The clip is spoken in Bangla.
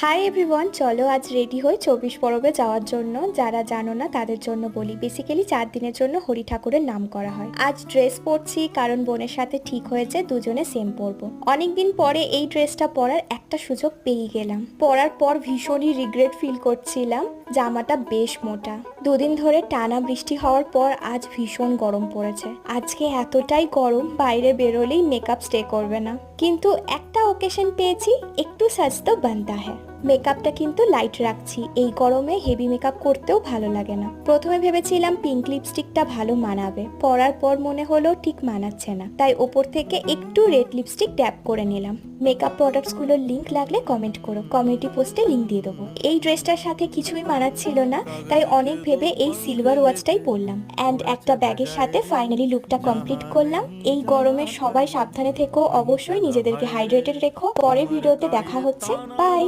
হাই এভরিওয়ান, চলো আজ রেডি হই 24 পরবে যাওয়ার জন্য। যারা জানো না তাদের জন্য বলি, বেসিক্যালি 4 দিনের জন্য হরি ঠাকুরের নাম করা হয়। আজ ড্রেস পরছি কারণ বোনের সাথে ঠিক হয়েছে দুজনে সেম পরবো। অনেকদিন পরে এই ড্রেসটা পরার একটা সুযোগ পেয়ে গেলাম। পরার পর ভীষণই রিগ্রেট ফিল করছিলাম। জামাটা বেশ মোটা। দুদিন ধরে টানা বৃষ্টি হওয়ার পর আজ ভীষণ গরম পড়েছে। আজকে এতটাই গরম বাইরে বেরোলেই মেকআপ স্টে করবে না। কিন্তু একটা ওকেশন পেয়েছি, একটু সাজ তো বানতা হ্যায়। মেকআপটা কিন্তু লাইট রাখছি, এই গরমে হেভি মেকআপ করতেও ভালো লাগে না। প্রথমে ভেবেছিলাম পিঙ্ক লিপস্টিকটা ভালো মানাবে, পরার পর মনে হলো ঠিক মানাচ্ছে না, তাই ওপর থেকে একটু রেড লিপস্টিক ড্যাব করে নিলাম। মেকআপ প্রোডাক্টস গুলোর লিংক লাগলে কমেন্ট করো, কমিউনিটি পোস্টে লিংক দিয়ে দেবো। এই ড্রেসটার সাথে কিছুই মানাচ্ছিল না, তাই অনেক ভেবে এই সিলভার ওয়াচটাই পরলাম। অ্যান্ড একটা ব্যাগের সাথে ফাইনালি লুকটা কমপ্লিট করলাম। এই গরমে সবাই সাবধানে থেকো, অবশ্যই নিজেদেরকে হাইড্রেটেড রেখো। পরের ভিডিওতে দেখা হচ্ছে, বাই।